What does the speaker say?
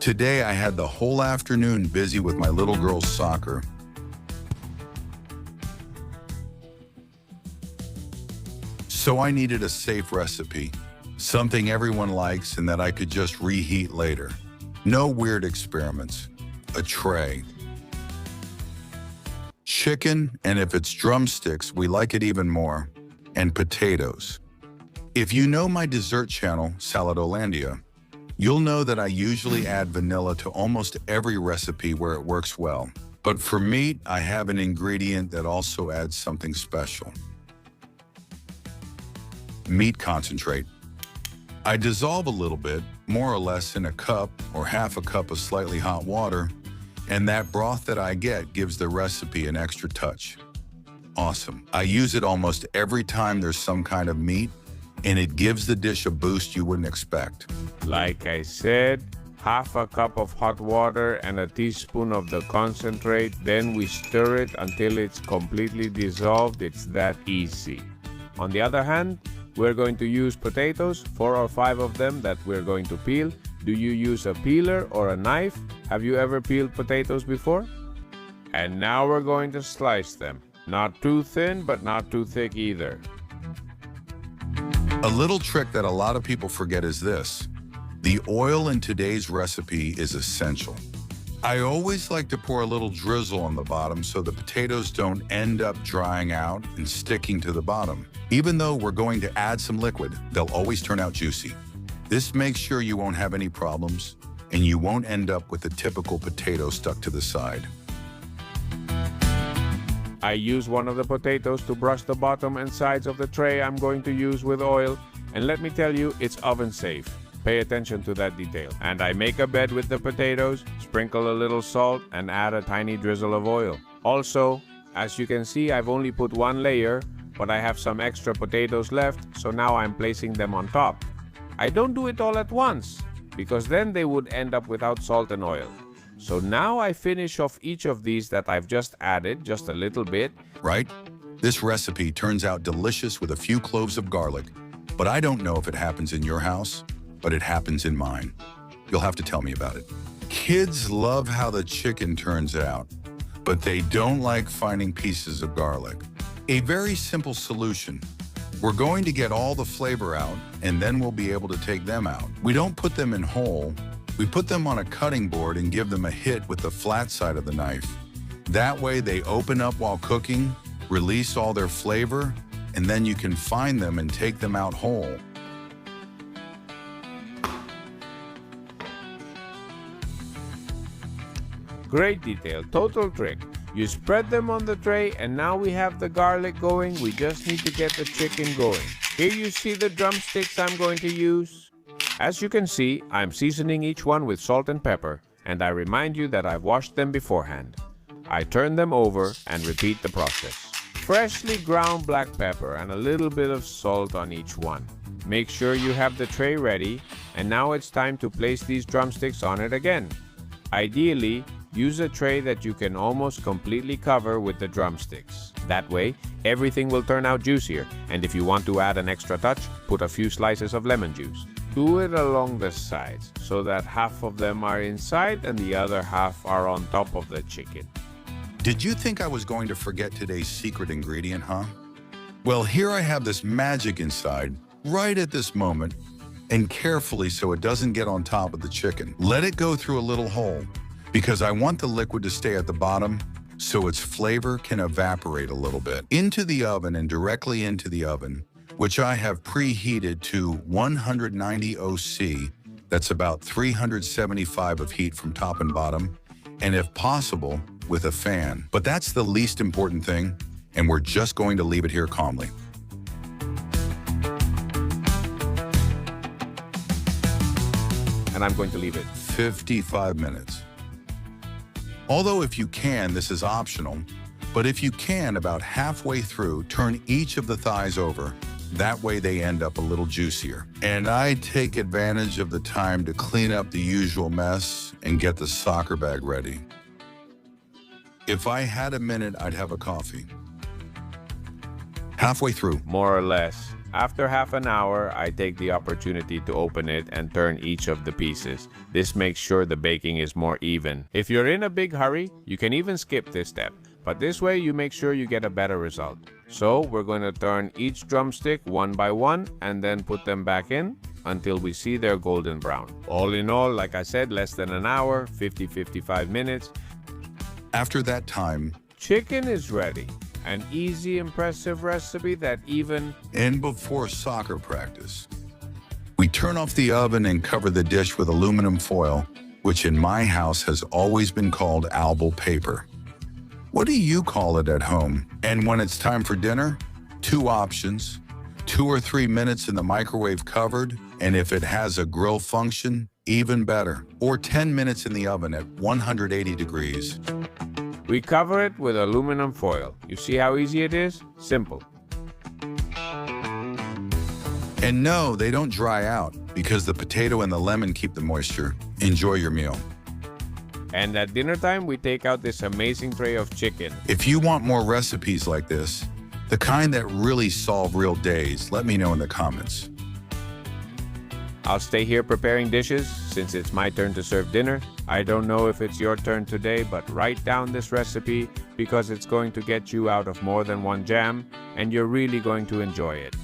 Today I had the whole afternoon busy with my little girl's soccer. So I needed a safe recipe, something everyone likes and that I could just reheat later. No weird experiments. A tray. Chicken, and if it's drumsticks, we like it even more. And potatoes. If you know my dessert channel, Saladolandia, you'll know that I usually add vanilla to almost every recipe where it works well. But for meat, I have an ingredient that also adds something special. Meat concentrate. I dissolve a little bit, more or less in a cup or half a cup of slightly hot water, and that broth that I get gives the recipe an extra touch. Awesome. I use it almost every time there's some kind of meat, and it gives the dish a boost you wouldn't expect. Like I said, half a cup of hot water and a teaspoon of the concentrate, then we stir it until it's completely dissolved. It's that easy. On the other hand, we're going to use potatoes, 4 or 5 of them that we're going to peel. Do you use a peeler or a knife? Have you ever peeled potatoes before? And now we're going to slice them. Not too thin, but not too thick either. A little trick that a lot of people forget is this. The oil in today's recipe is essential. I always like to pour a little drizzle on the bottom so the potatoes don't end up drying out and sticking to the bottom. Even though we're going to add some liquid, they'll always turn out juicy. This makes sure you won't have any problems and you won't end up with the typical potato stuck to the side. I use one of the potatoes to brush the bottom and sides of the tray I'm going to use with oil, and let me tell you, it's oven safe. Pay attention to that detail. And I make a bed with the potatoes, sprinkle a little salt, and add a tiny drizzle of oil. Also, as you can see, I've only put one layer, but I have some extra potatoes left, so now I'm placing them on top. I don't do it all at once, because then they would end up without salt and oil. So now I finish off each of these that I've just added, just a little bit. Right? This recipe turns out delicious with a few cloves of garlic, but I don't know if it happens in your house, but it happens in mine. You'll have to tell me about it. Kids love how the chicken turns out, but they don't like finding pieces of garlic. A very simple solution. We're going to get all the flavor out, and then we'll be able to take them out. We don't put them in whole. We put them on a cutting board and give them a hit with the flat side of the knife. That way they open up while cooking, release all their flavor, and then you can find them and take them out whole. Great detail, total trick. You spread them on the tray, and now we have the garlic going. We just need to get the chicken going. Here you see the drumsticks I'm going to use. As you can see, I'm seasoning each one with salt and pepper, and I remind you that I've washed them beforehand. I turn them over and repeat the process. Freshly ground black pepper and a little bit of salt on each one. Make sure you have the tray ready, and now it's time to place these drumsticks on it again. Ideally, use a tray that you can almost completely cover with the drumsticks. That way, everything will turn out juicier, and if you want to add an extra touch, put a few slices of lemon juice. Do it along the sides, so that half of them are inside and the other half are on top of the chicken. Did you think I was going to forget today's secret ingredient, huh? Well, here I have this magic inside, right at this moment, and carefully so it doesn't get on top of the chicken. Let it go through a little hole, because I want the liquid to stay at the bottom so its flavor can evaporate a little bit. Into the oven and directly into the oven, which I have preheated to 190 OC, that's about 375 of heat from top and bottom, and if possible, with a fan. But that's the least important thing, and we're just going to leave it here calmly. And I'm going to leave it 55 minutes. Although if you can, this is optional, but if you can, about halfway through, turn each of the thighs over. That way they end up a little juicier. And I take advantage of the time to clean up the usual mess and get the soccer bag ready. If I had a minute, I'd have a coffee. Halfway through. more or less. After half an hour, I take the opportunity to open it and turn each of the pieces. This makes sure the baking is more even. If you're in a big hurry, you can even skip this step, but this way you make sure you get a better result. So we're going to turn each drumstick one by one and then put them back in until we see they're golden brown. All in all, like I said, less than an hour, 55 minutes. After that time, Chicken is ready. An easy, impressive recipe that even... and before soccer practice, we turn off the oven and cover the dish with aluminum foil, which in my house has always been called albal paper. What do you call it at home? And when it's time for dinner, 2 options, 2 or 3 minutes in the microwave covered, and if it has a grill function, even better, or 10 minutes in the oven at 180 degrees. We cover it with aluminum foil. You see how easy it is? Simple. And no, they don't dry out because the potato and the lemon keep the moisture. Enjoy your meal. And at dinner time, we take out this amazing tray of chicken. If you want more recipes like this, the kind that really solve real days, let me know in the comments. I'll stay here preparing dishes since it's my turn to serve dinner. I don't know if it's your turn today, but write down this recipe because it's going to get you out of more than one jam and you're really going to enjoy it.